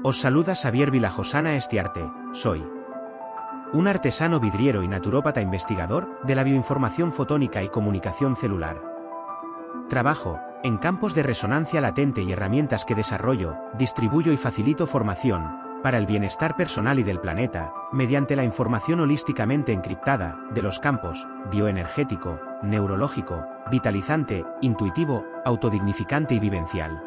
Os saluda Xavier Vilajosana Estiarte, soy un artesano vidriero y naturópata investigador de la bioinformación fotónica y comunicación celular. Trabajo en campos de resonancia latente y herramientas que desarrollo, distribuyo y facilito formación para el bienestar personal y del planeta, mediante la información holísticamente encriptada de los campos bioenergético, neurológico, vitalizante, intuitivo, autodignificante y vivencial.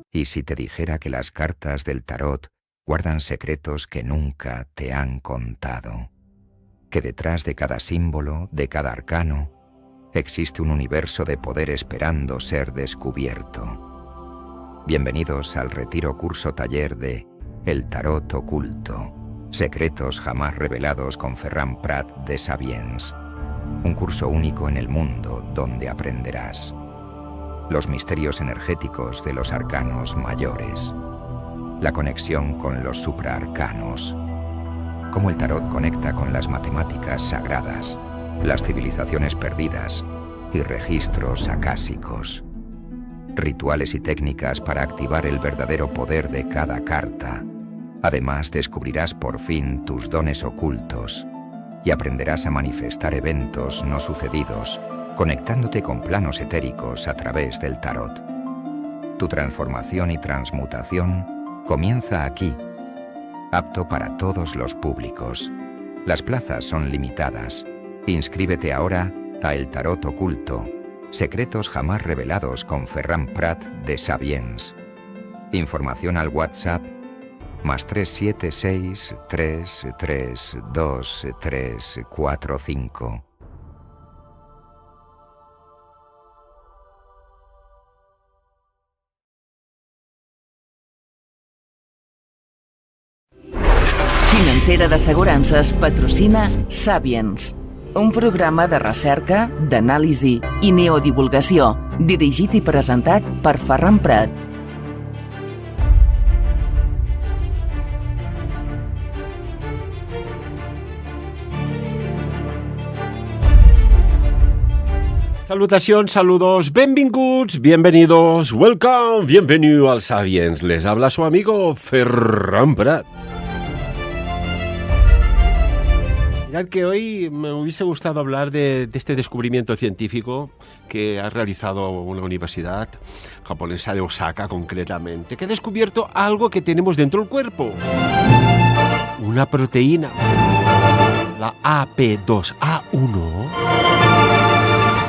¿Y si te dijera que las cartas del tarot guardan secretos que nunca te han contado? Que detrás de cada símbolo, de cada arcano, existe un universo de poder esperando ser descubierto. Bienvenidos al retiro curso taller de El Tarot Oculto, secretos jamás revelados con Ferran Prat de Sabiens. Un curso único en el mundo donde aprenderás los misterios energéticos de los arcanos mayores, la conexión con los supraarcanos, cómo el tarot conecta con las matemáticas sagradas, las civilizaciones perdidas y registros acásicos, rituales y técnicas para activar el verdadero poder de cada carta. Además, descubrirás por fin tus dones ocultos y aprenderás a manifestar eventos no sucedidos, conectándote con planos etéricos a través del tarot. Tu transformación y transmutación comienza aquí, apto para todos los públicos. Las plazas son limitadas. Inscríbete ahora a El Tarot Oculto, secretos jamás revelados con Ferran Prat de Sabiens. Información al WhatsApp +376 332 345. Financera d'Assegurances patrocina Sabiens, un programa de recerca, d'anàlisi i neodivulgació, dirigit i presentat per Ferran Prat. Salutacions, saludos, benvinguts, bienvenidos, welcome, bienvenido al Sabiens. Les habla su amigo Ferran Prat. Mirad que hoy me hubiese gustado hablar de este descubrimiento científico que ha realizado una universidad japonesa de Osaka concretamente, que ha descubierto algo que tenemos dentro del cuerpo. Una proteína, la AP2A1,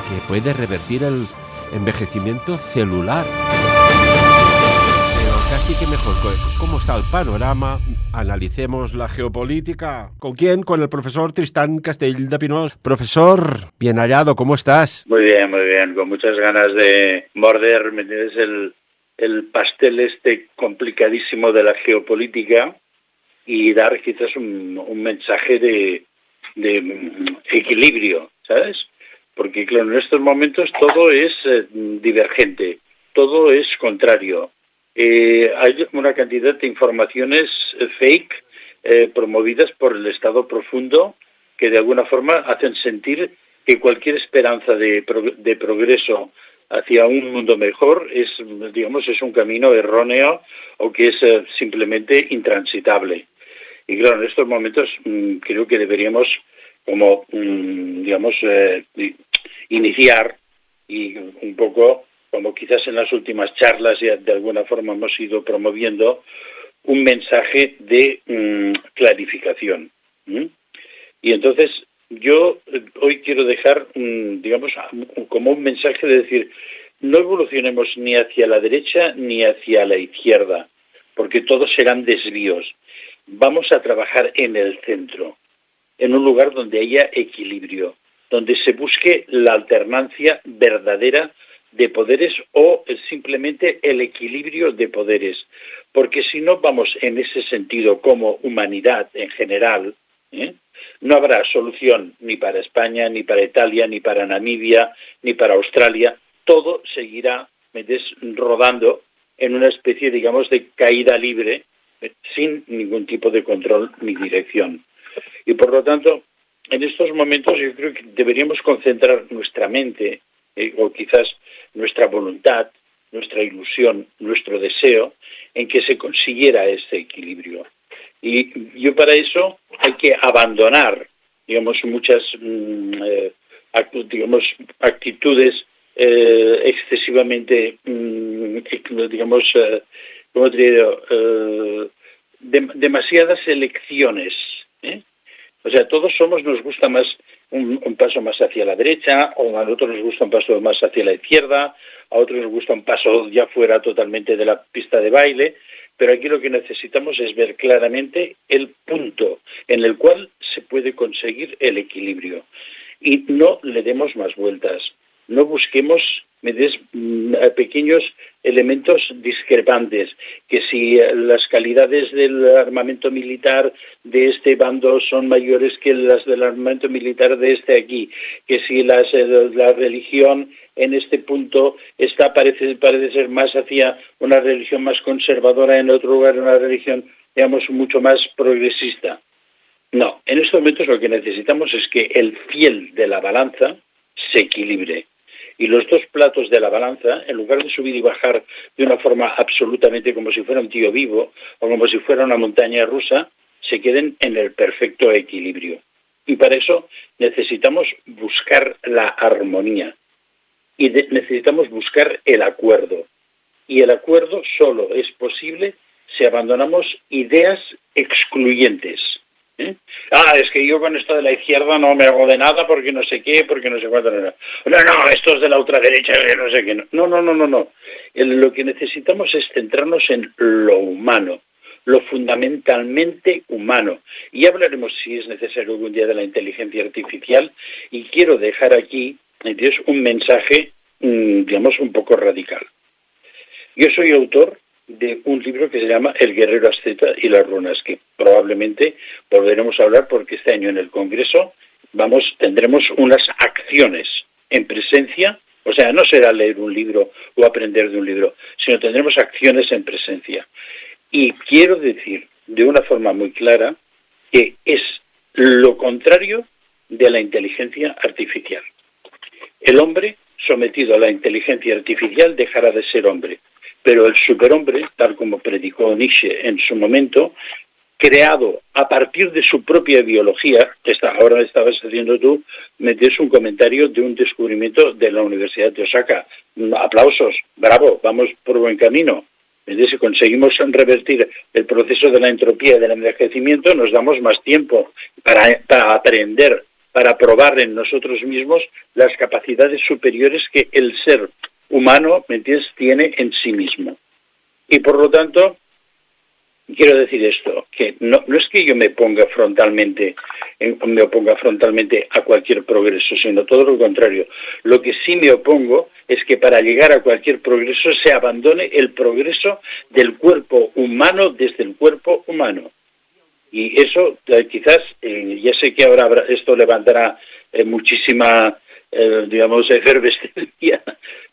que puede revertir el envejecimiento celular. Pero casi que mejor, ¿cómo está el panorama? Analicemos la geopolítica. ¿Con quién? Con el profesor Tristán Castell de Pinós. Profesor, bien hallado, ¿cómo estás? Muy bien, con muchas ganas de morder, ¿me entiendes? El pastel este complicadísimo de la geopolítica y dar quizás un mensaje de equilibrio, ¿sabes? Porque claro, en estos momentos todo es divergente, todo es contrario. Hay una cantidad de informaciones fake promovidas por el Estado profundo que de alguna forma hacen sentir que cualquier esperanza de progreso hacia un mundo mejor es un camino erróneo o que es simplemente intransitable. Y claro, en estos momentos creo que deberíamos iniciar y un poco, como quizás en las últimas charlas ya de alguna forma hemos ido promoviendo, un mensaje de clarificación. Y entonces yo hoy quiero dejar, como un mensaje de decir, no evolucionemos ni hacia la derecha ni hacia la izquierda, porque todos serán desvíos. Vamos a trabajar en el centro, en un lugar donde haya equilibrio, donde se busque la alternancia verdadera de poderes o simplemente el equilibrio de poderes. Porque si no vamos en ese sentido como humanidad en general, no habrá solución ni para España, ni para Italia, ni para Namibia, ni para Australia. Todo seguirá rodando en una especie, de caída libre, sin ningún tipo de control ni dirección. Y por lo tanto, en estos momentos yo creo que deberíamos concentrar nuestra mente, o quizás nuestra voluntad, nuestra ilusión, nuestro deseo, en que se consiguiera este equilibrio. Y yo para eso hay que abandonar, digamos, muchas actitudes excesivamente, digamos, ¿cómo te digo? Demasiadas elecciones, ¿eh? O sea, todos nos gusta más un paso más hacia la derecha, o a otros nos gusta un paso más hacia la izquierda, a otros nos gusta un paso ya fuera totalmente de la pista de baile, pero aquí lo que necesitamos es ver claramente el punto en el cual se puede conseguir el equilibrio. Y no le demos más vueltas, no busquemos pequeños elementos discrepantes, que si las calidades del armamento militar de este bando son mayores que las del armamento militar de este aquí, que si la religión en este punto parece ser más hacia una religión más conservadora, en otro lugar una religión, digamos, mucho más progresista. No, en estos momentos lo que necesitamos es que el fiel de la balanza se equilibre. Y los dos platos de la balanza, en lugar de subir y bajar de una forma absolutamente como si fuera un tío vivo o como si fuera una montaña rusa, se queden en el perfecto equilibrio. Y para eso necesitamos buscar la armonía y necesitamos buscar el acuerdo. Y el acuerdo solo es posible si abandonamos ideas excluyentes. Es que yo con esto de la izquierda no me hago de nada porque no sé qué, porque no sé cuánto. No, esto es de la ultraderecha, no sé qué. No. Lo que necesitamos es centrarnos en lo humano, lo fundamentalmente humano. Y hablaremos, si es necesario, algún día de la inteligencia artificial. Y quiero dejar aquí, ¿entiendes?, un mensaje, digamos, un poco radical. Yo soy autor de un libro que se llama El guerrero asceta y las runas, que probablemente volveremos a hablar porque este año en el Congreso tendremos unas acciones en presencia, o sea, no será leer un libro o aprender de un libro, sino tendremos acciones en presencia. Y quiero decir de una forma muy clara que es lo contrario de la inteligencia artificial. El hombre sometido a la inteligencia artificial dejará de ser hombre. Pero el superhombre, tal como predicó Nietzsche en su momento, creado a partir de su propia biología, ahora estabas haciendo tú, metes un comentario de un descubrimiento de la Universidad de Osaka. Aplausos, bravo, vamos por buen camino. Si conseguimos revertir el proceso de la entropía y del envejecimiento, nos damos más tiempo para aprender, para probar en nosotros mismos las capacidades superiores que el ser humano, ¿me entiendes?, tiene en sí mismo. Y por lo tanto, quiero decir esto, que no es que yo me oponga frontalmente a cualquier progreso, sino todo lo contrario. Lo que sí me opongo es que para llegar a cualquier progreso se abandone el progreso del cuerpo humano desde el cuerpo humano. Y eso quizás, ya sé que ahora esto levantará muchísima, digamos, efervescencia,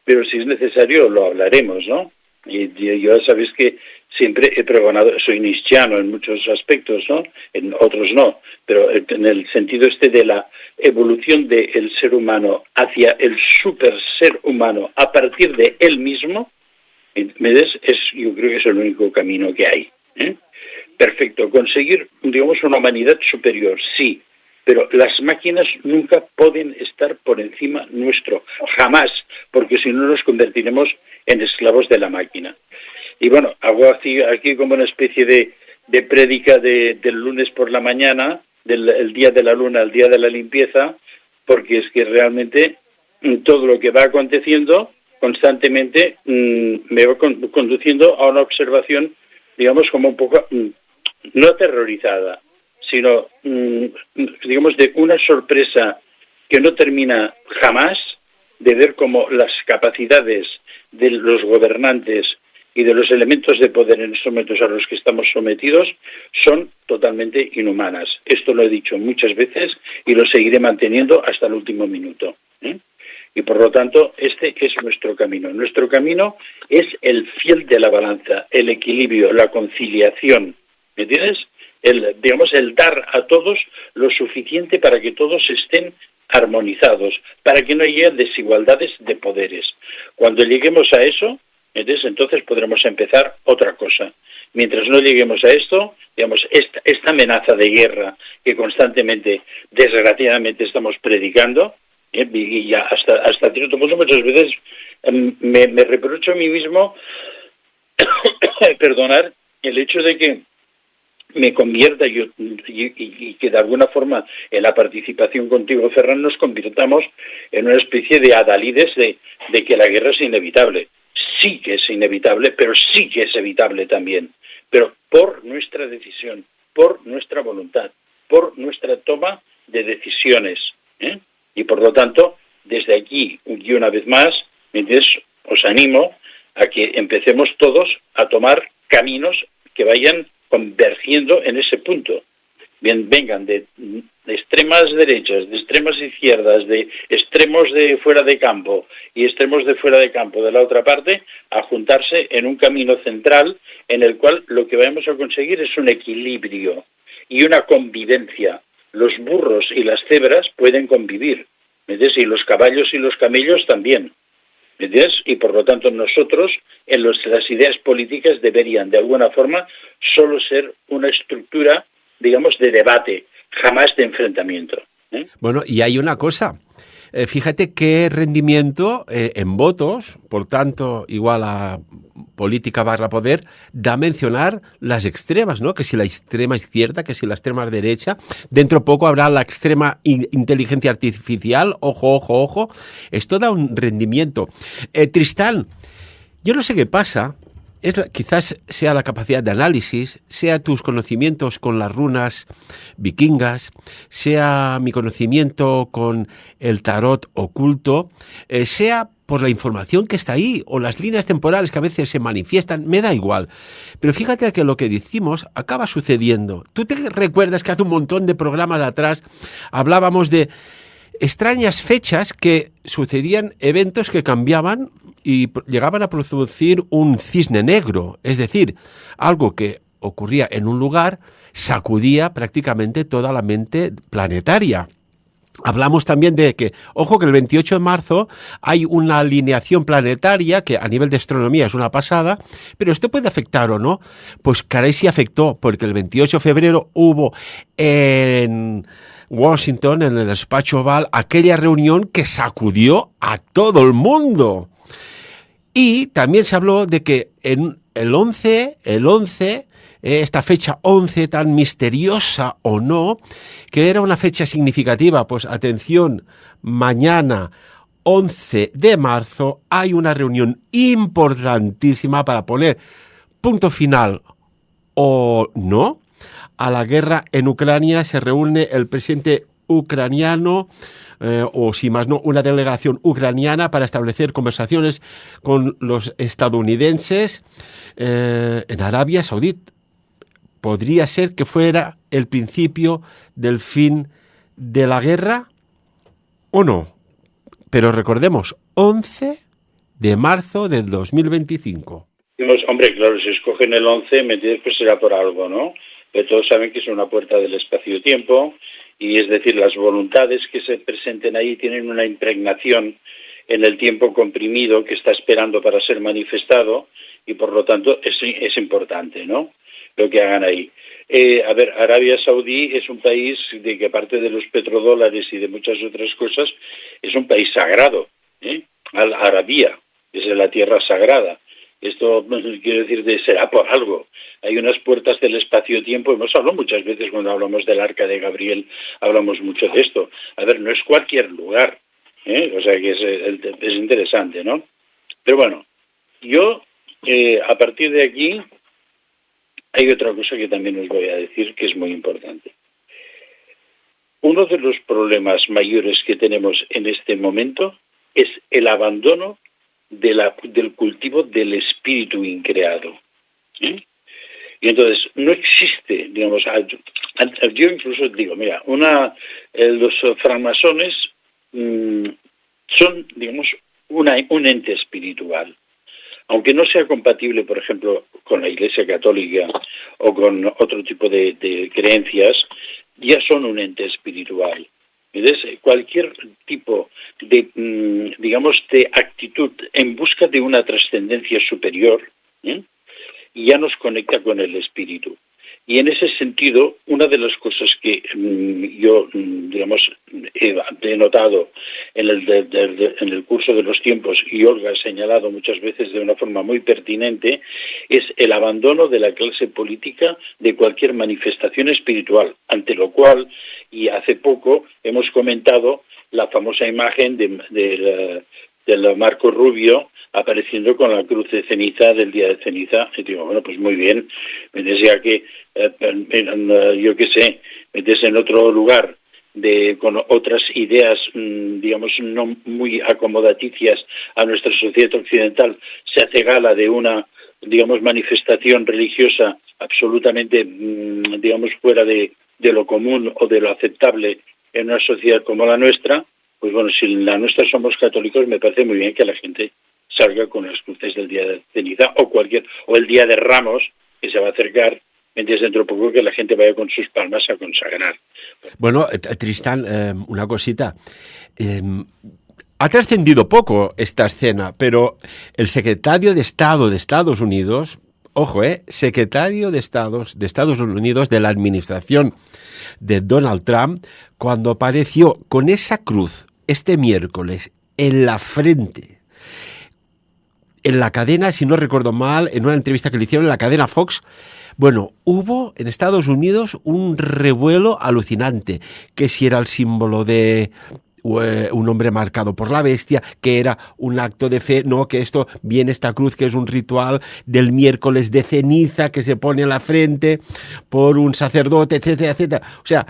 pero si es necesario lo hablaremos, ¿no? Y yo sabéis que siempre he pregonado, soy nietzscheano en muchos aspectos, ¿no? En otros no, pero en el sentido de la evolución del ser humano hacia el super ser humano a partir de él mismo, yo creo que es el único camino que hay, ¿eh? Perfecto, conseguir, digamos, una humanidad superior, sí, pero las máquinas nunca pueden estar por encima nuestro, jamás, porque si no nos convertiremos en esclavos de la máquina. Y bueno, hago aquí como una especie de prédica del lunes por la mañana, del día de la luna, el día de la limpieza, porque es que realmente todo lo que va aconteciendo constantemente me va conduciendo a una observación, digamos, como un poco, no aterrorizada, sino, digamos, de una sorpresa que no termina jamás, de ver cómo las capacidades de los gobernantes y de los elementos de poder en estos momentos a los que estamos sometidos son totalmente inhumanas. Esto lo he dicho muchas veces y lo seguiré manteniendo hasta el último minuto, ¿eh? Y por lo tanto, este es nuestro camino. Nuestro camino es el fiel de la balanza, el equilibrio, la conciliación. ¿Me entiendes? el dar a todos lo suficiente para que todos estén armonizados, para que no haya desigualdades de poderes. Cuando lleguemos a eso, entonces podremos empezar otra cosa. Mientras no lleguemos a esto, digamos, esta amenaza de guerra que constantemente, desgraciadamente, estamos predicando, y ya hasta cierto punto muchas veces me reprocho a mí mismo perdonar el hecho de que me convierta y que de alguna forma en la participación contigo, Ferran, nos convirtamos en una especie de adalides de que la guerra es inevitable. Sí que es inevitable, pero sí que es evitable también. Pero por nuestra decisión, por nuestra voluntad, por nuestra toma de decisiones. Y por lo tanto, desde aquí y una vez más, entonces os animo a que empecemos todos a tomar caminos que vayan convergiendo en ese punto. Bien, vengan de extremas derechas, de extremas izquierdas, de extremos de fuera de campo y extremos de fuera de campo de la otra parte, a juntarse en un camino central en el cual lo que vamos a conseguir es un equilibrio y una convivencia. Los burros y las cebras pueden convivir, ¿me entiendes? Y los caballos y los camellos también, ¿me entiendes? Y por lo tanto nosotros, las ideas políticas deberían de alguna forma solo ser una estructura, digamos, de debate, jamás de enfrentamiento. Bueno, y hay una cosa. Fíjate qué rendimiento en votos, por tanto, igual a política / poder, da mencionar las extremas, ¿no? Que si la extrema izquierda, que si la extrema derecha. Dentro poco habrá la extrema inteligencia artificial. Ojo, ojo, ojo. Esto da un rendimiento. Tristán, yo no sé qué pasa. Quizás sea la capacidad de análisis, sea tus conocimientos con las runas vikingas, sea mi conocimiento con el tarot oculto, sea por la información que está ahí o las líneas temporales que a veces se manifiestan, me da igual. Pero fíjate que lo que decimos acaba sucediendo. ¿Tú te recuerdas que hace un montón de programas atrás hablábamos de extrañas fechas que sucedían eventos que cambiaban y llegaban a producir un cisne negro? Es decir, algo que ocurría en un lugar sacudía prácticamente toda la mente planetaria. Hablamos también de que, ojo, que el 28 de marzo hay una alineación planetaria que a nivel de astronomía es una pasada, pero esto puede afectar o no. Pues caray, sí afectó, porque el 28 de febrero hubo en Washington, en el despacho Oval, aquella reunión que sacudió a todo el mundo. Y también se habló de que en el 11, esta fecha 11 tan misteriosa o no, que era una fecha significativa. Pues atención, mañana 11 de marzo hay una reunión importantísima para poner punto final o no a la guerra en Ucrania. Se reúne el presidente ucraniano, o si más no, una delegación ucraniana para establecer conversaciones con los estadounidenses en Arabia Saudita. ¿Podría ser que fuera el principio del fin de la guerra o no? Pero recordemos, 11 de marzo del 2025. Hombre, claro, si escogen el 11, ¿me entiendes? Pues será por algo, ¿no? Pero todos saben que es una puerta del espacio-tiempo, y es decir, las voluntades que se presenten ahí tienen una impregnación en el tiempo comprimido que está esperando para ser manifestado, y por lo tanto es importante, ¿no?, lo que hagan ahí. A ver, Arabia Saudí es un país de que, aparte de los petrodólares y de muchas otras cosas, es un país sagrado, Arabia, es la tierra sagrada. Esto quiero decir, será por algo. Hay unas puertas del espacio-tiempo, hemos hablado muchas veces cuando hablamos del Arca de Gabriel, hablamos mucho de esto. A ver, no es cualquier lugar, o sea que es interesante, ¿no? Pero bueno, yo a partir de aquí hay otra cosa que también os voy a decir que es muy importante. Uno de los problemas mayores que tenemos en este momento es el abandono del cultivo del espíritu increado. Y entonces no existe, digamos, yo incluso digo, mira, los francmasones son, digamos, un ente espiritual. aunque no sea compatible, por ejemplo, con la Iglesia Católica o con otro tipo de creencias, ya son un ente espiritual. Entonces, cualquier tipo de, digamos, de actitud en busca de una trascendencia superior, ya nos conecta con el espíritu. Y en ese sentido, una de las cosas que yo, digamos, he notado en el curso de los tiempos, y Olga ha señalado muchas veces de una forma muy pertinente, es el abandono de la clase política de cualquier manifestación espiritual, ante lo cual, y hace poco hemos comentado la famosa imagen del Marco Rubio apareciendo con la cruz de ceniza del día de ceniza. Y digo, bueno, pues muy bien, me decía que, yo qué sé, metes en otro lugar con otras ideas, digamos, no muy acomodaticias a nuestra sociedad occidental, se hace gala de una, digamos, manifestación religiosa absolutamente, digamos, fuera de lo común o de lo aceptable en una sociedad como la nuestra. Pues bueno, si en la nuestra somos católicos, me parece muy bien que la gente salga con las cruces del día de ceniza o el día de Ramos, que se va a acercar, mientras dentro de poco que la gente vaya con sus palmas a consagrar. Bueno, Tristán, una cosita. Ha trascendido poco esta escena, pero el secretario de Estado de Estados Unidos, ojo, secretario de Estados Unidos de la administración de Donald Trump, cuando apareció con esa cruz este miércoles en la frente, en la cadena, si no recuerdo mal, en una entrevista que le hicieron en la cadena Fox, bueno, hubo en Estados Unidos un revuelo alucinante, que si era el símbolo de un hombre marcado por la bestia, que era un acto de fe, no, que esto viene esta cruz, que es un ritual del miércoles de ceniza que se pone en la frente por un sacerdote, etcétera, etcétera. O sea,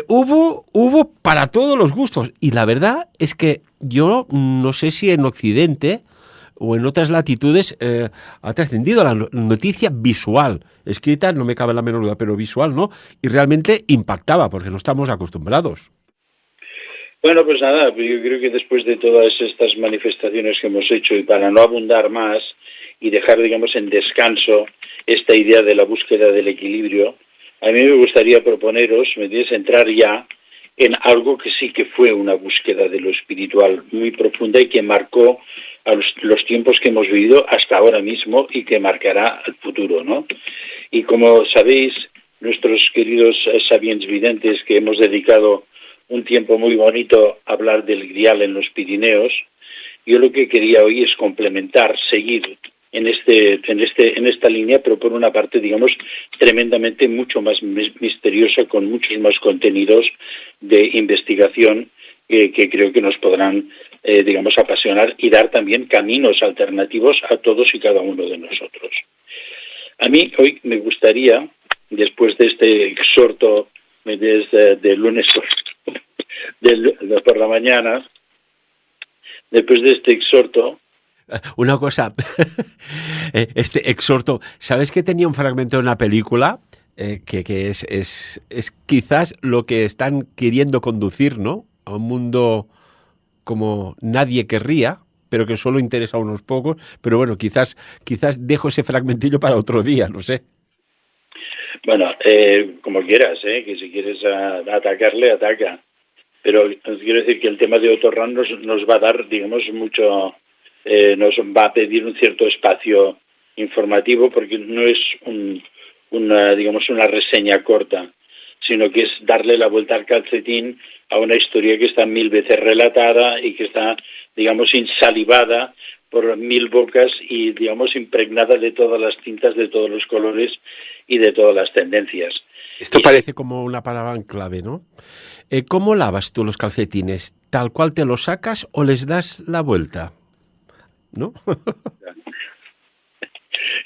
hubo para todos los gustos, y la verdad es que yo no sé si en Occidente o en otras latitudes ha trascendido la noticia visual. Escrita, no me cabe la menor duda, pero visual, ¿no? Y realmente impactaba, porque no estamos acostumbrados. Bueno, pues nada, yo creo que después de todas estas manifestaciones que hemos hecho, y para no abundar más y dejar, digamos, en descanso esta idea de la búsqueda del equilibrio, a mí me gustaría proponeros, entrar ya en algo que sí que fue una búsqueda de lo espiritual muy profunda y que marcó a los tiempos que hemos vivido hasta ahora mismo y que marcará el futuro, ¿no? Y como sabéis, nuestros queridos sabiens videntes, que hemos dedicado un tiempo muy bonito a hablar del Grial en los Pirineos, yo lo que quería hoy es complementar, seguir en esta línea, pero por una parte, digamos, tremendamente mucho más misteriosa, con muchos más contenidos de investigación que creo que nos podrán, digamos, apasionar y dar también caminos alternativos a todos y cada uno de nosotros. A mí hoy me gustaría, después de este exhorto desde lunes por la mañana, después de este exhorto. Una cosa, este exhorto, ¿sabes que tenía un fragmento de una película que es quizás lo que están queriendo conducir, ¿no? A un mundo como nadie querría, pero que solo interesa a unos pocos. Pero bueno, quizás dejo ese fragmentillo para otro día, no sé. Bueno, como quieras, que si quieres atacarle, ataca. Pero quiero decir que el tema de Otto Rahn nos va a dar, digamos, mucho, nos va a pedir un cierto espacio informativo, porque no es una reseña corta, sino que es darle la vuelta al calcetín a una historia que está 1000 veces relatada y que está, digamos, insalivada por 1000 bocas y, digamos, impregnada de todas las tintas, de todos los colores y de todas las tendencias. Esto parece como una palabra en clave, ¿no? ¿Cómo lavas tú los calcetines? ¿Tal cual te los sacas o les das la vuelta? ¿No?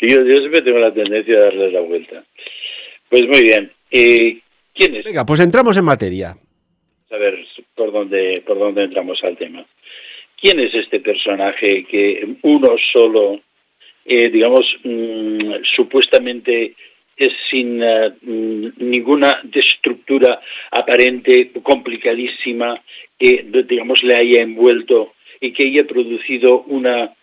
Yo siempre tengo la tendencia a darles la vuelta. Pues muy bien. ¿Quién es? Venga, pues entramos en materia. A ver por dónde entramos al tema. ¿Quién es este personaje que uno solo, digamos, supuestamente es sin ninguna estructura aparente, complicadísima, que, digamos, le haya envuelto y que haya producido una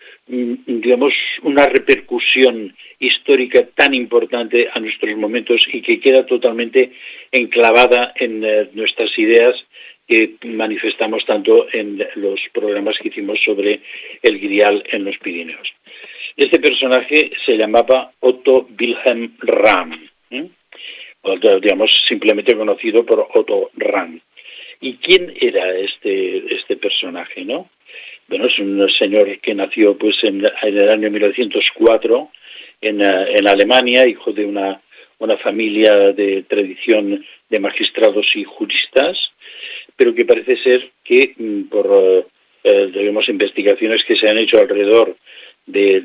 repercusión histórica tan importante a nuestros momentos y que queda totalmente enclavada en nuestras ideas que manifestamos tanto en los programas que hicimos sobre el Grial en los Pirineos. Este personaje se llamaba Otto Wilhelm Rahn, o digamos simplemente conocido por Otto Rahn. ¿Y quién era este personaje, no? Bueno, es un señor que nació pues en el año 1904 en Alemania, hijo de una familia de tradición de magistrados y juristas, pero que parece ser que por investigaciones que se han hecho alrededor de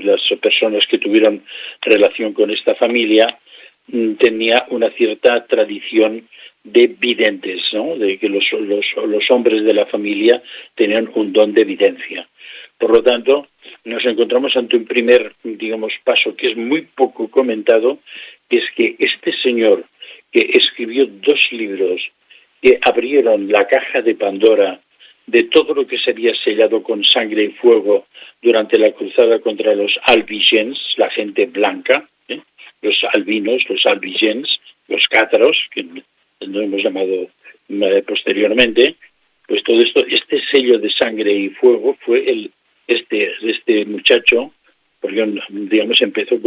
las personas que tuvieron relación con esta familia, tenía una cierta tradición de videntes, ¿no? De que los hombres de la familia tenían un don de evidencia. Por lo tanto, nos encontramos ante un primer, paso que es muy poco comentado, que es que este señor que escribió 2 libros que abrieron la caja de Pandora de todo lo que se había sellado con sangre y fuego durante la cruzada contra los albigens, la gente blanca, los albinos, los albigens, los cátaros, que lo hemos llamado posteriormente, pues todo esto, este sello de sangre y fuego fue este muchacho, porque empezó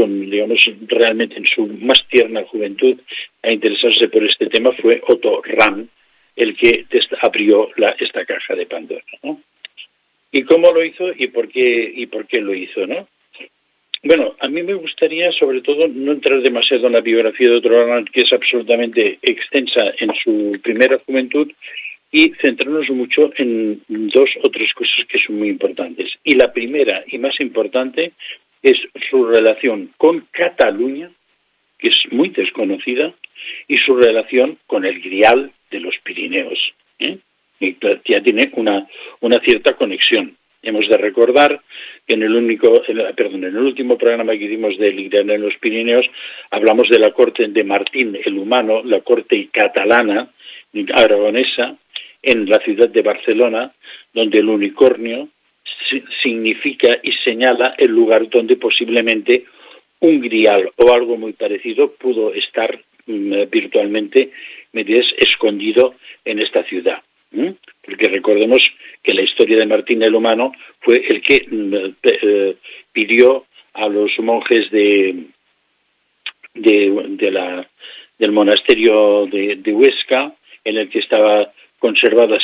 realmente en su más tierna juventud a interesarse por este tema, fue Otto Rahn, el que abrió esta caja de Pandora, ¿no? ¿Y cómo lo hizo y por qué lo hizo, no? Bueno, a mí me gustaría, sobre todo, no entrar demasiado en la biografía de Otto Rahn, que es absolutamente extensa en su primera juventud, y centrarnos mucho en 2 o 3 cosas que son muy importantes. Y la primera y más importante es su relación con Cataluña, que es muy desconocida, y su relación con el Grial de los Pirineos, y ya tiene una cierta conexión. Hemos de recordar que en el último programa que hicimos del Grial en los Pirineos hablamos de la corte de Martín el Humano, la corte catalana, aragonesa, en la ciudad de Barcelona, donde el unicornio significa y señala el lugar donde posiblemente un grial o algo muy parecido pudo estar virtualmente escondido en esta ciudad. Porque recordemos que la historia de Martín el Humano fue el que pidió a los monjes del monasterio de Huesca, en el que estaba conservada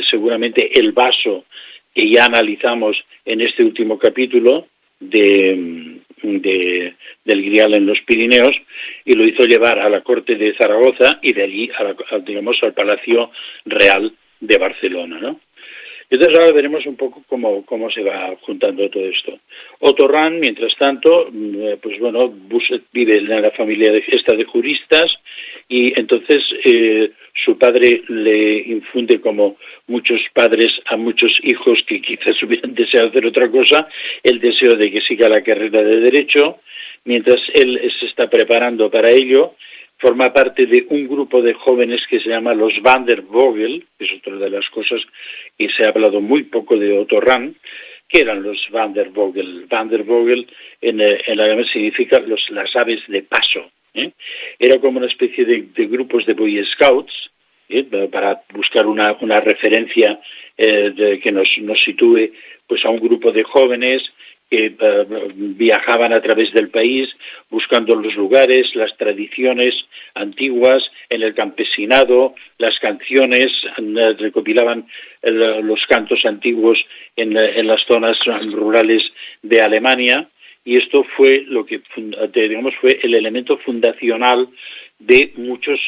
seguramente el vaso que ya analizamos en este último capítulo del Grial en los Pirineos, y lo hizo llevar a la corte de Zaragoza y de allí al Palacio Real de Barcelona, ¿no? Entonces ahora veremos un poco cómo se va juntando todo esto. Otto Rahn, mientras tanto, vive en la familia de juristas, y entonces su padre le infunde, como muchos padres a muchos hijos que quizás hubieran deseado hacer otra cosa, el deseo de que siga la carrera de Derecho. Mientras él se está preparando para ello, forma parte de un grupo de jóvenes que se llama los Van der Vogel, que es otra de las cosas que se ha hablado muy poco de Otto Rahn. ¿Qué eran los Van der Vogel? Van der Vogel en alemán significa las aves de paso. Era como una especie de grupos de Boy Scouts, para buscar una referencia que nos sitúe pues a un grupo de jóvenes que viajaban a través del país buscando los lugares, las tradiciones antiguas, en el campesinado, las canciones, recopilaban los cantos antiguos en las zonas rurales de Alemania, y esto fue lo que fue el elemento fundacional de muchas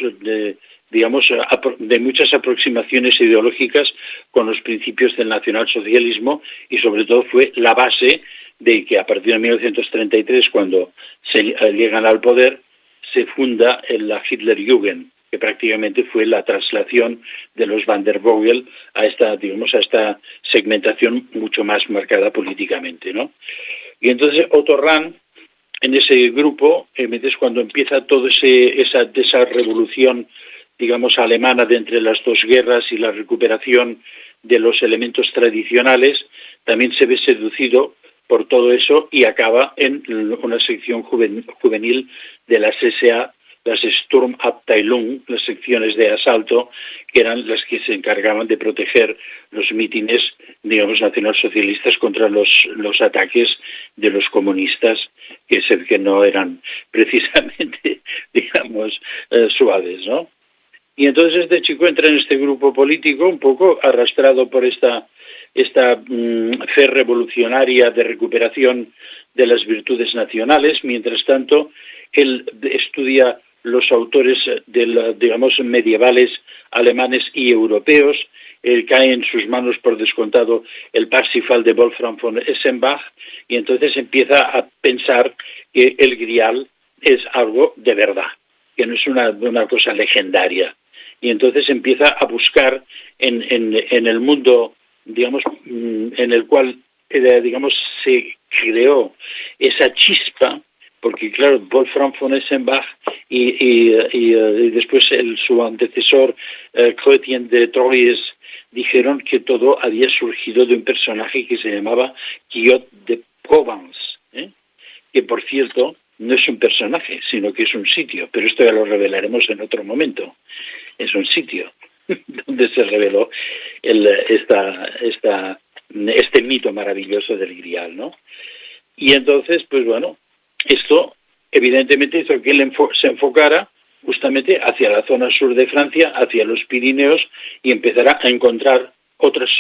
aproximaciones ideológicas con los principios del nacionalsocialismo, y sobre todo fue la base de que a partir de 1933, cuando se llegan al poder, se funda la Hitlerjugend, que prácticamente fue la traslación de los Van der Vogel a esta segmentación mucho más marcada políticamente, ¿no? Y entonces Otto Rahn, en ese grupo, es cuando empieza toda esa revolución, alemana, de entre las 2 guerras y la recuperación de los elementos tradicionales, también se ve seducido por todo eso y acaba en una sección juvenil de las SA, las Sturmabteilung, las secciones de asalto, que eran las que se encargaban de proteger los mítines, digamos, nacionalsocialistas contra los ataques de los comunistas, que no eran precisamente, digamos, suaves, ¿no? Y entonces este chico entra en este grupo político un poco arrastrado por esta fe revolucionaria de recuperación de las virtudes nacionales. Mientras tanto, él estudia los autores digamos, medievales alemanes y europeos. Cae en sus manos, por descontado, el Parsifal de Wolfram von Eschenbach, y entonces empieza a pensar que el Grial es algo de verdad, que no es una cosa legendaria. Y entonces empieza a buscar en el mundo, digamos, en el cual, digamos, se creó esa chispa, porque claro, Wolfram von Eschenbach y después su antecesor, Chrétien de Troyes, dijeron que todo había surgido de un personaje que se llamaba Quixote de Provence, que por cierto no es un personaje, sino que es un sitio, pero esto ya lo revelaremos en otro momento. Es un sitio donde se reveló este mito maravilloso del Grial, ¿no? Y entonces, pues bueno, esto evidentemente hizo que él se enfocara justamente hacia la zona sur de Francia, hacia los Pirineos, y empezara a encontrar otros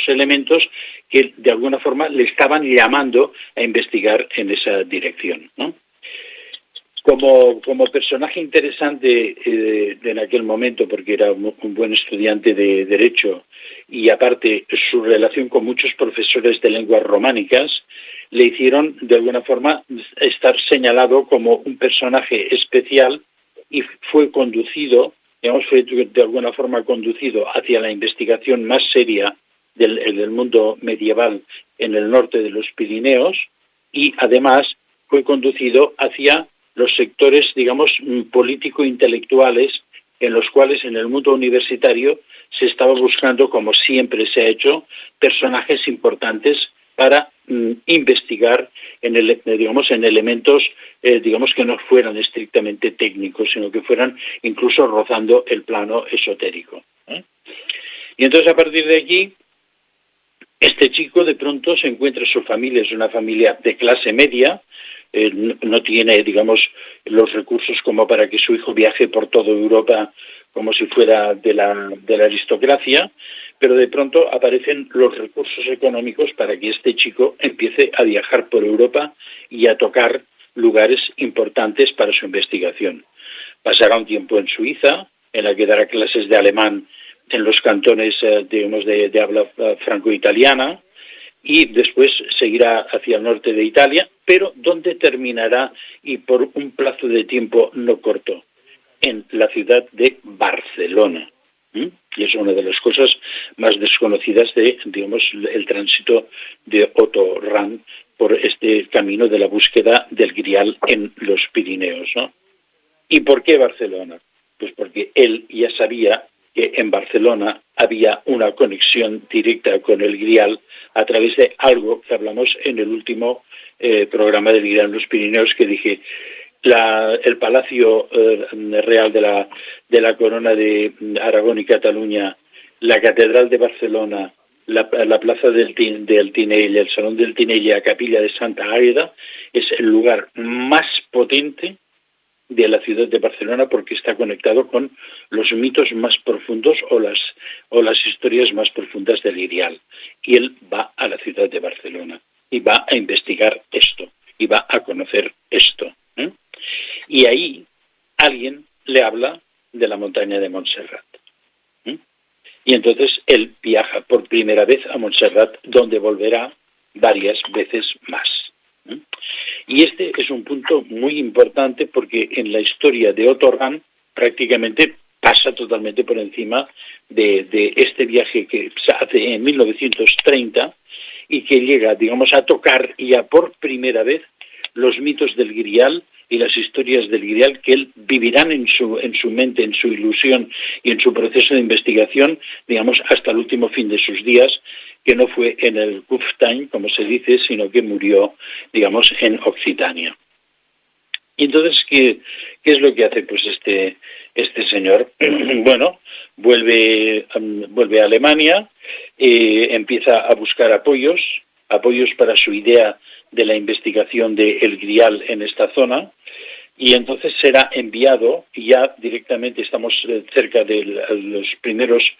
elementos que de alguna forma le estaban llamando a investigar en esa dirección, ¿no? Como personaje interesante en aquel momento, porque era un buen estudiante de Derecho, y aparte su relación con muchos profesores de lenguas románicas, le hicieron de alguna forma estar señalado como un personaje especial, y fue de alguna forma conducido hacia la investigación más seria del mundo medieval en el norte de los Pirineos, y además fue conducido hacia los sectores, digamos, político-intelectuales, en los cuales en el mundo universitario se estaba buscando, como siempre se ha hecho, personajes importantes para investigar en elementos, digamos, que no fueran estrictamente técnicos, sino que fueran incluso rozando el plano esotérico. Y entonces, a partir de aquí, este chico de pronto se encuentra, su familia es una familia de clase media, no tiene, digamos, los recursos como para que su hijo viaje por toda Europa como si fuera de la aristocracia, pero de pronto aparecen los recursos económicos para que este chico empiece a viajar por Europa y a tocar lugares importantes para su investigación. Pasará un tiempo en Suiza, en la que dará clases de alemán en los cantones, digamos, de habla franco-italiana, y después seguirá hacia el norte de Italia, pero ¿dónde terminará? Y por un plazo de tiempo no corto, en la ciudad de Barcelona. Y es una de las cosas más desconocidas de, digamos, el tránsito de Otto Rahn por este camino de la búsqueda del Grial en los Pirineos, ¿no? ¿Y por qué Barcelona? Pues porque él ya sabía que en Barcelona había una conexión directa con el Grial a través de algo que hablamos en el último programa del Grial en los Pirineos, que dije, el Palacio Real de la Corona de Aragón y Cataluña, la Catedral de Barcelona, la Plaza del Tinell, el Salón del Tinell y la Capilla de Santa Águeda, es el lugar más potente de la ciudad de Barcelona, porque está conectado con los mitos más profundos o las historias más profundas del Grial. Y él va a la ciudad de Barcelona y va a investigar esto y va a conocer esto. Y ahí alguien le habla de la montaña de Montserrat. Y entonces él viaja por primera vez a Montserrat, donde volverá varias veces más. Y este es un punto muy importante, porque en la historia de Otto Rahn prácticamente pasa totalmente por encima de este viaje que se hace en 1930 y que llega, digamos, a tocar ya por primera vez los mitos del Grial y las historias del Grial que él vivirán en su mente, en su ilusión y en su proceso de investigación, digamos, hasta el último fin de sus días, que no fue en el Kufstein, como se dice, sino que murió, digamos, en Occitania. Y entonces, ¿qué es lo que hace pues este señor? Bueno, vuelve a Alemania, empieza a buscar apoyos para su idea de la investigación de El Grial en esta zona, y entonces será enviado, y ya directamente estamos cerca de los primeros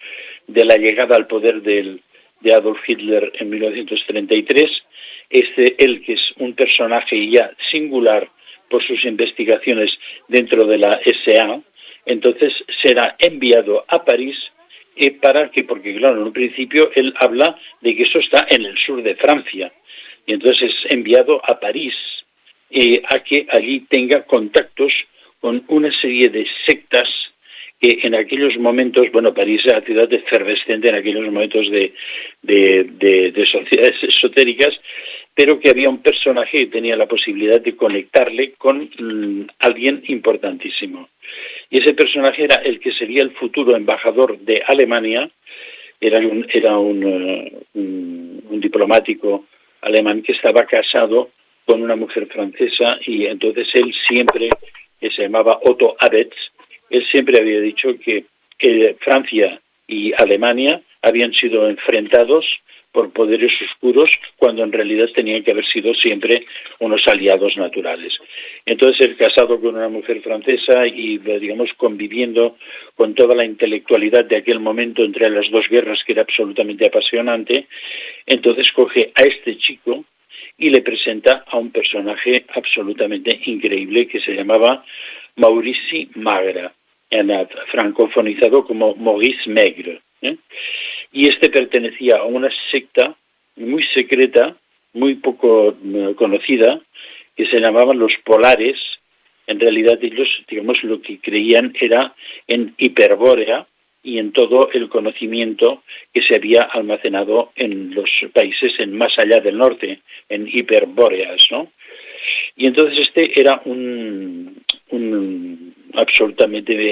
de la llegada al poder de Adolf Hitler en 1933, él que es un personaje ya singular por sus investigaciones dentro de la SA, entonces será enviado a París porque claro, en un principio él habla de que eso está en el sur de Francia, y entonces es enviado a París a que allí tenga contactos con una serie de sectas que en aquellos momentos, bueno, París era la ciudad efervescente en aquellos momentos de sociedades esotéricas, pero que había un personaje que tenía la posibilidad de conectarle con alguien importantísimo. Y ese personaje era el que sería el futuro embajador de Alemania, era un diplomático alemán que estaba casado con una mujer francesa, y entonces él siempre, que se llamaba Otto Abetz, él siempre había dicho que Francia y Alemania habían sido enfrentados por poderes oscuros cuando en realidad tenían que haber sido siempre unos aliados naturales. Entonces él, casado con una mujer francesa y, digamos, conviviendo con toda la intelectualidad de aquel momento entre las dos guerras, que era absolutamente apasionante, entonces coge a este chico y le presenta a un personaje absolutamente increíble que se llamaba Maurice Magre, francofonizado como Maurice Maigre, ¿eh? Y este pertenecía a una secta muy secreta, muy poco conocida, que se llamaban los Polares. En realidad ellos, digamos, lo que creían era en Hiperbórea y en todo el conocimiento que se había almacenado en los países en más allá del norte, en Hiperbóreas, ¿no? Y entonces este era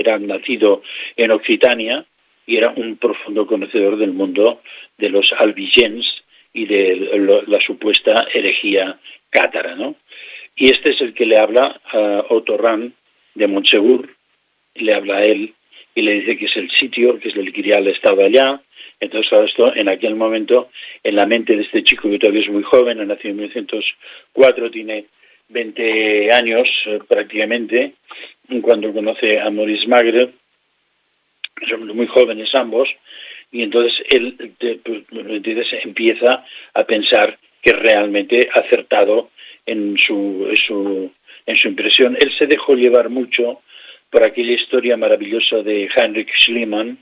era nacido en Occitania y era un profundo conocedor del mundo de los albigens y de la supuesta herejía cátara, ¿no? Y este es el que le habla a Otto Rahn de Montsegur, le habla a él y le dice que es el sitio, que es el Grial estaba allá. Entonces, claro, esto en aquel momento, en la mente de este chico que todavía es muy joven, ha nacido en 1904, tiene 20 años prácticamente, cuando conoce a Maurice Magre, son muy jóvenes ambos, y entonces él empieza a pensar que realmente ha acertado en su impresión. Él se dejó llevar mucho por aquella historia maravillosa de Heinrich Schliemann,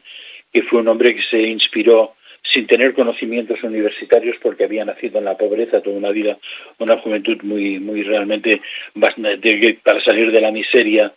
que fue un hombre que se inspiró sin tener conocimientos universitarios porque había nacido en la pobreza toda una vida, una juventud muy realmente bastante, para salir de la miseria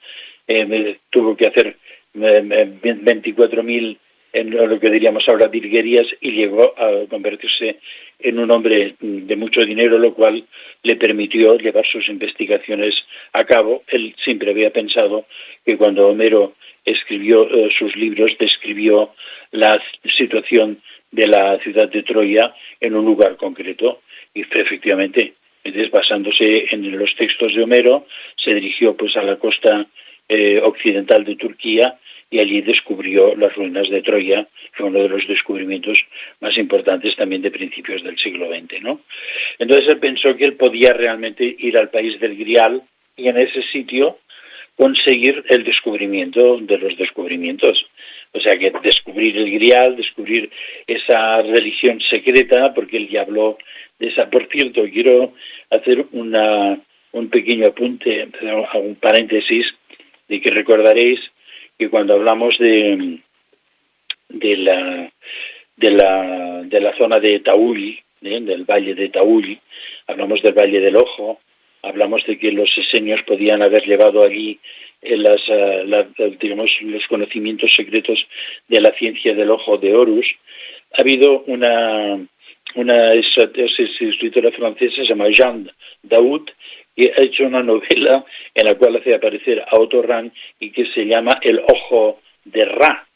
tuvo que hacer 24.000 en lo que diríamos ahora virguerías, y llegó a convertirse en un hombre de mucho dinero, lo cual le permitió llevar sus investigaciones a cabo. Él siempre había pensado que cuando Homero escribió sus libros, describió la situación de la ciudad de Troya en un lugar concreto, y efectivamente, entonces, basándose en los textos de Homero, se dirigió pues a la costa occidental de Turquía, y allí descubrió las ruinas de Troya, que fue uno de los descubrimientos más importantes también de principios del siglo XX, ¿no? Entonces él pensó que él podía realmente ir al país del Grial y en ese sitio conseguir el descubrimiento de los descubrimientos. O sea, que descubrir el Grial, descubrir esa religión secreta, porque él ya habló de esa. Por cierto, quiero hacer un pequeño apunte, un paréntesis, de que recordaréis que cuando hablamos de la zona de Taúl, del valle de Taúl, hablamos del Valle del Ojo, hablamos de que los esenios podían haber llevado allí digamos, los conocimientos secretos de la ciencia del ojo de Horus. Ha habido una escritora francesa, se llama Jeanne Daoud, y ha hecho una novela en la cual hace aparecer a Otto Rahn y que se llama El ojo de Ra,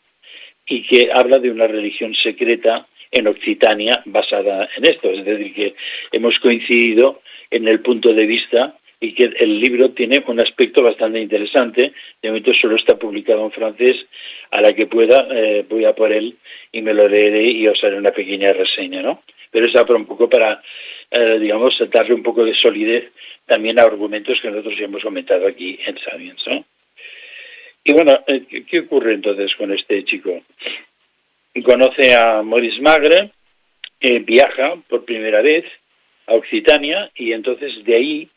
y que habla de una religión secreta en Occitania basada en esto. Es decir, que hemos coincidido en el punto de vista y que el libro tiene un aspecto bastante interesante. De momento solo está publicado en francés. A la que pueda voy a por él y me lo leeré y os haré una pequeña reseña, ¿no? Pero es un poco para, digamos, darle un poco de solidez también a argumentos que nosotros ya hemos comentado aquí en Sapiens, ¿no? Y bueno, ¿qué ocurre entonces con este chico? Conoce a Maurice Magre, viaja por primera vez a Occitania y entonces de ahí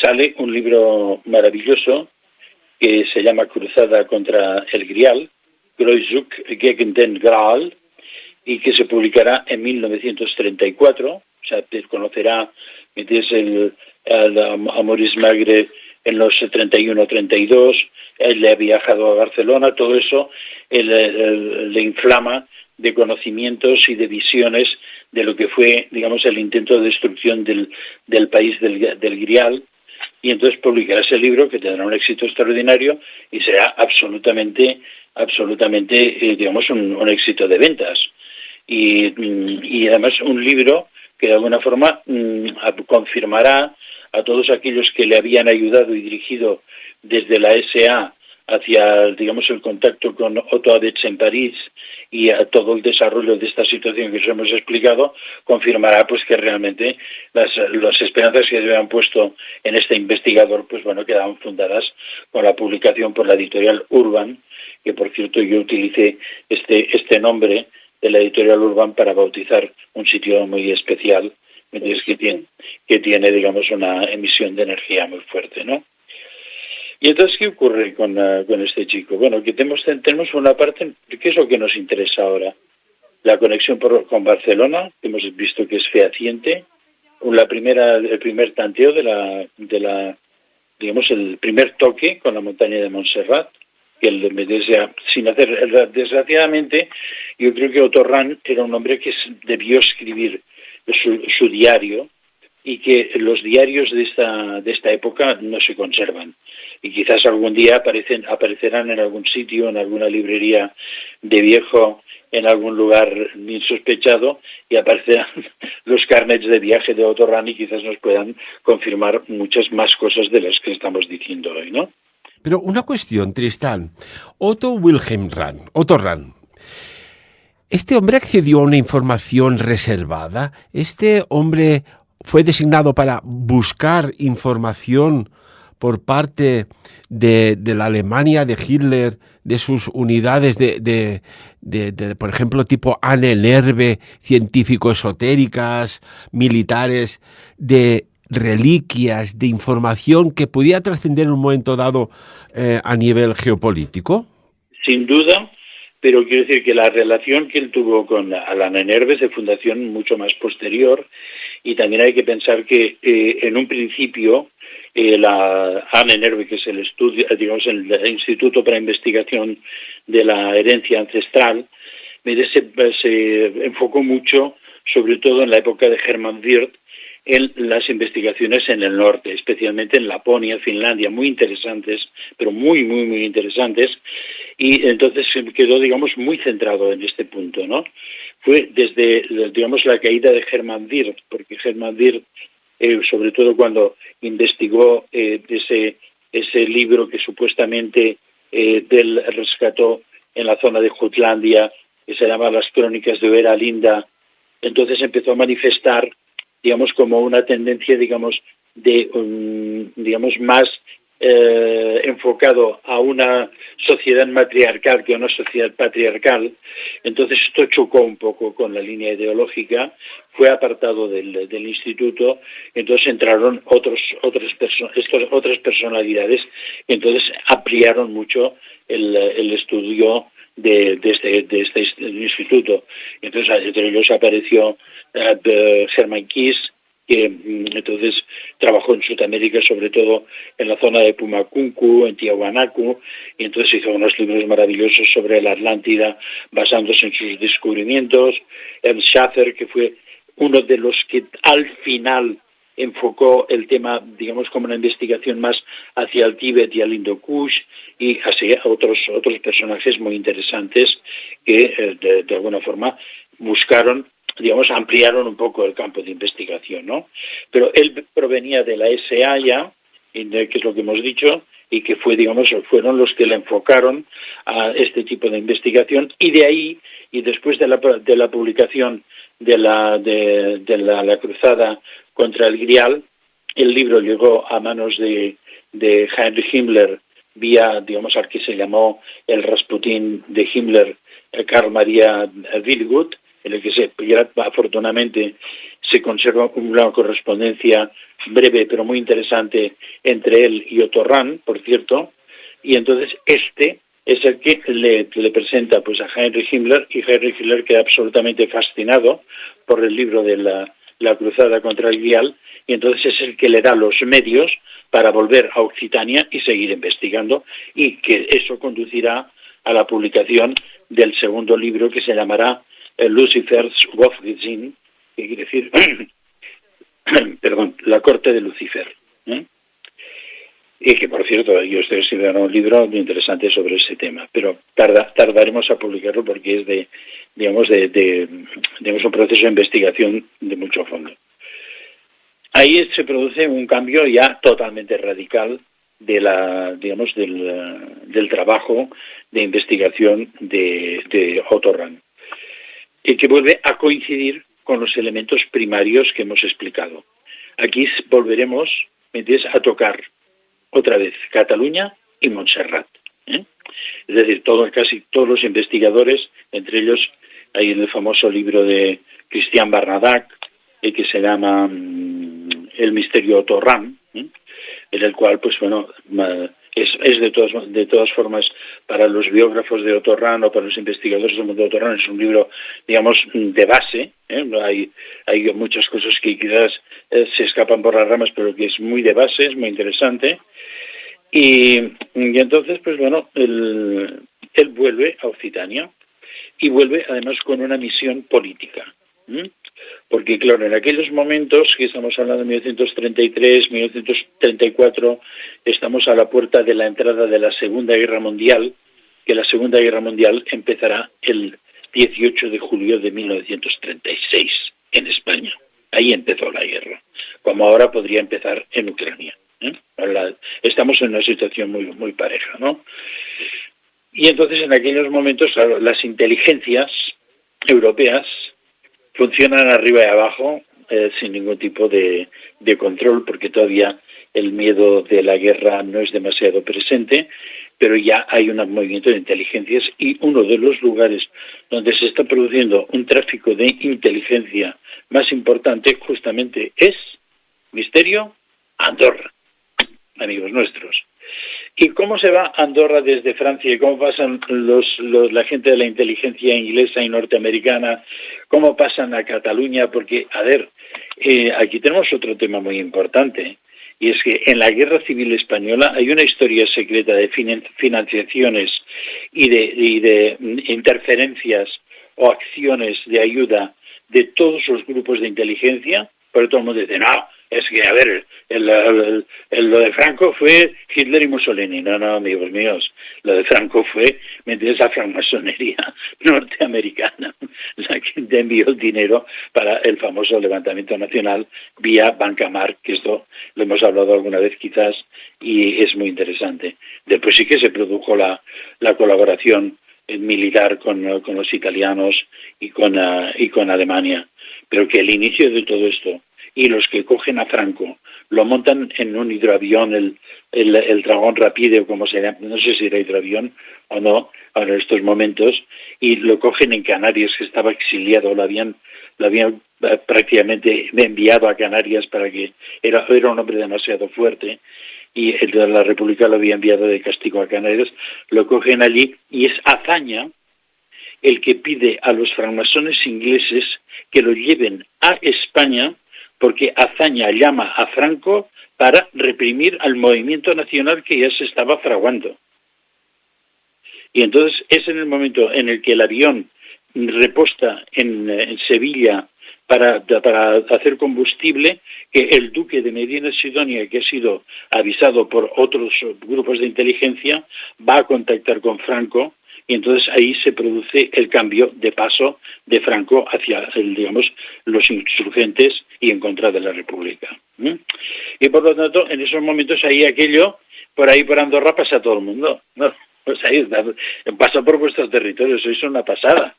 sale un libro maravilloso que se llama Cruzada contra el Grial, Kreuzzug gegen den Graal, y que se publicará en 1934. O sea, conocerá a Maurice Magre en los 31-32, él le ha viajado a Barcelona, todo eso le inflama de conocimientos y de visiones de lo que fue, digamos, el intento de destrucción del país del Grial, y entonces publicará ese libro que tendrá un éxito extraordinario y será absolutamente, digamos, un éxito de ventas. Y además un libro que de alguna forma confirmará a todos aquellos que le habían ayudado y dirigido desde la SA hacia, digamos, el contacto con Otto Abetz en París y a todo el desarrollo de esta situación que os hemos explicado, confirmará pues que realmente las esperanzas que se habían puesto en este investigador, pues bueno, quedaban fundadas con la publicación por la editorial Urban, que por cierto yo utilicé este nombre de la editorial Urban para bautizar un sitio muy especial, que tiene, digamos, una emisión de energía muy fuerte, ¿no? Y entonces, ¿qué ocurre con este chico? Bueno, que tenemos una parte, ¿qué es lo que nos interesa ahora? La conexión con Barcelona, que hemos visto que es fehaciente, el primer tanteo digamos, el primer toque con la montaña de Montserrat, que desgraciadamente, yo creo que Otto Rahn era un hombre que debió escribir su diario, y que los diarios de esta época no se conservan, y quizás algún día aparecerán en algún sitio, en alguna librería de viejo, en algún lugar insospechado, y aparecerán los carnets de viaje de Otto Rahn y quizás nos puedan confirmar muchas más cosas de las que estamos diciendo hoy, ¿no? Pero una cuestión, Tristán. Otto Rahn. ¿Este hombre accedió a una información reservada? ¿Este hombre fue designado para buscar información por parte de la Alemania de Hitler, de sus unidades de por ejemplo, tipo Anne Lerbe, científico-esotéricas, militares, de reliquias, de información que pudiera trascender en un momento dado a nivel geopolítico? Sin duda, pero quiero decir que la relación que él tuvo con Anne Lerbe es de fundación mucho más posterior, y también hay que pensar que en un principio la Anne Lerbe, que es el estudio, digamos, el Instituto para Investigación de la Herencia Ancestral, se enfocó mucho, sobre todo en la época de Hermann Wirth, en las investigaciones en el norte, especialmente en Laponia, Finlandia, muy interesantes, pero muy, muy, muy interesantes, y entonces se quedó, digamos, muy centrado en este punto, ¿no? Fue desde, digamos, la caída de Hermann Wirth, porque Hermann Wirth, sobre todo cuando investigó ese libro que supuestamente él rescató en la zona de Jutlandia, que se llama Las Crónicas de Vera Linda, entonces empezó a manifestar, digamos, como una tendencia, digamos, digamos, más enfocado a una sociedad matriarcal que a una sociedad patriarcal. Entonces esto chocó un poco con la línea ideológica, fue apartado del instituto, entonces entraron otras personalidades, y entonces ampliaron mucho el estudio de este instituto. Entonces entre ellos apareció Hermann Kiss, que entonces trabajó en Sudamérica, sobre todo en la zona de Pumacuncu, en Tiahuanacu, y entonces hizo unos libros maravillosos sobre la Atlántida basándose en sus descubrimientos. Ernst Schäfer, que fue uno de los que al final enfocó el tema, digamos, como una investigación más hacia el Tíbet y al Indo Kush, y así otros personajes muy interesantes que de alguna forma buscaron, digamos, ampliaron un poco el campo de investigación, ¿no? Pero él provenía de la SA ya, que es lo que hemos dicho, y que fueron los que le enfocaron a este tipo de investigación, y de ahí, y después de la publicación de la cruzada contra el Grial, el libro llegó a manos de Heinrich Himmler vía, digamos, al que se llamó el Rasputín de Himmler, Karl Maria Willgut, en el que afortunadamente se conserva una correspondencia breve pero muy interesante entre él y Otto Rahn, por cierto, y entonces este es el que le presenta pues a Heinrich Himmler, y Heinrich Himmler queda absolutamente fascinado por el libro de la cruzada contra el Grial, y entonces es el que le da los medios para volver a Occitania y seguir investigando, y que eso conducirá a la publicación del segundo libro, que se llamará Lucifer's Hofgezin, que quiere decir perdón, la corte de Lucifer, y que, por cierto, yo estoy escribiendo un libro muy interesante sobre ese tema, pero tardaremos a publicarlo porque es digamos un proceso de investigación de mucho fondo. Ahí se produce un cambio ya totalmente radical del trabajo de investigación de Otto Rahn, y que vuelve a coincidir con los elementos primarios que hemos explicado. Aquí volveremos a tocar otra vez Cataluña y Montserrat. Es decir, casi todos los investigadores, entre ellos hay el famoso libro de Christian Barnadac, que se llama El misterio Otto Rahn, en el cual, pues bueno, es de todas formas, para los biógrafos de Otto Rahn o para los investigadores del mundo de Otto Rahn, es un libro, digamos, de base. Hay muchas cosas que quizás se escapan por las ramas, pero que es muy de base, es muy interesante. Y entonces, pues bueno, él vuelve a Occitania, y vuelve además con una misión política. Porque, claro, en aquellos momentos, que estamos hablando de 1933, 1934, estamos a la puerta de la entrada de la Segunda Guerra Mundial, que la Segunda Guerra Mundial empezará el 18 de julio de 1936 en España. Ahí empezó la guerra, como ahora podría empezar en Ucrania. Estamos en una situación muy, muy pareja, ¿no? Y entonces, en aquellos momentos, claro, las inteligencias europeas funcionan arriba y abajo sin ningún tipo de control, porque todavía el miedo de la guerra no es demasiado presente, pero ya hay un movimiento de inteligencias, y uno de los lugares donde se está produciendo un tráfico de inteligencia más importante justamente es, misterio, Andorra, amigos nuestros. ¿Y cómo se va a Andorra desde Francia? ¿Y cómo pasan la gente de la inteligencia inglesa y norteamericana? ¿Cómo pasan a Cataluña? Porque, a ver, aquí tenemos otro tema muy importante, y es que en la Guerra Civil Española hay una historia secreta de financiaciones y de interferencias o acciones de ayuda de todos los grupos de inteligencia, pero todo el mundo dice, no, es que, a ver, lo de Franco fue Hitler y Mussolini. No, amigos míos, lo de Franco fue, esa francmasonería norteamericana la que envió el dinero para el famoso levantamiento nacional vía Bancamar, que esto lo hemos hablado alguna vez quizás, y es muy interesante. Después sí que se produjo la colaboración militar con los italianos y con Alemania, pero que el inicio de todo esto, y los que cogen a Franco lo montan en un hidroavión, el Dragón Rapide, o como se llama, no sé si era hidroavión o no, ahora en estos momentos, y lo cogen en Canarias, que estaba exiliado, lo habían prácticamente enviado a Canarias para que era un hombre demasiado fuerte, y el de la República lo había enviado de castigo a Canarias, lo cogen allí, y es Azaña el que pide a los francmasones ingleses que lo lleven a España, porque Azaña llama a Franco para reprimir al movimiento nacional que ya se estaba fraguando. Y entonces es en el momento en el que el avión reposta en Sevilla para hacer combustible, que el duque de Medina Sidonia, que ha sido avisado por otros grupos de inteligencia, va a contactar con Franco, y entonces ahí se produce el cambio de paso de Franco hacia, los insurgentes y en contra de la República. Y por lo tanto, en esos momentos ahí aquello, por Andorra pasa todo el mundo, ¿no? Pues ahí pasa por vuestros territorios, eso es una pasada.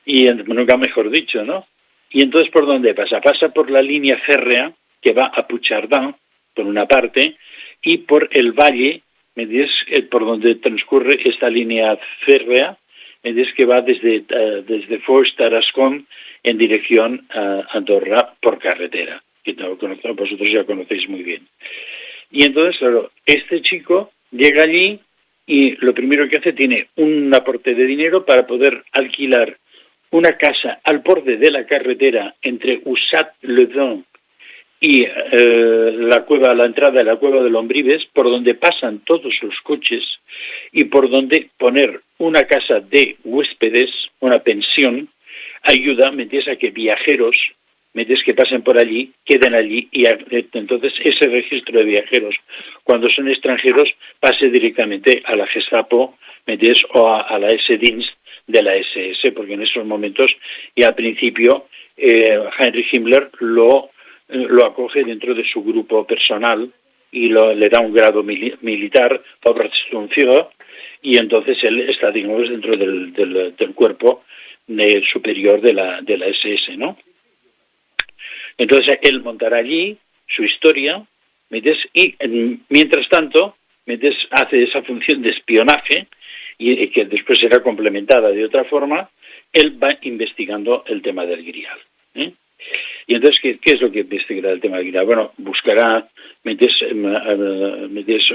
Y nunca mejor dicho, ¿no? Y entonces, ¿por dónde pasa? Pasa por la línea férrea que va a Puigcerdà, por una parte, y por el valle, ¿me entiendes?, por donde transcurre esta línea férrea, ¿me entiendes?, que va desde Foix, Tarascón, en dirección a Andorra por carretera, que vosotros ya conocéis muy bien. Y entonces, claro, este chico llega allí y lo primero que hace, tiene un aporte de dinero para poder alquilar una casa al borde de la carretera entre Ussat-le-Dain y la entrada de la cueva de Lombrives, por donde pasan todos los coches y por donde poner una casa de huéspedes, una pensión, ayuda, ¿me entiendes?, a que viajeros, ¿me entiendes?, que pasen por allí, queden allí, y entonces ese registro de viajeros, cuando son extranjeros, pase directamente a la Gestapo, ¿me entiendes?, o a la S-Dienst de la SS, porque en esos momentos, y al principio, Heinrich Himmler lo acoge dentro de su grupo personal y le da un grado militar, Obersturmführer, y entonces él está, digamos, dentro del cuerpo superior de la SS, ¿no? Entonces él montará allí su historia, ¿metes? Y mientras tanto, ¿metes?, hace esa función de espionaje, y que después será complementada de otra forma. Él va investigando el tema del Grial, ¿eh? Y entonces, ¿qué es lo que investigará el tema del Grial? Bueno, buscará, metes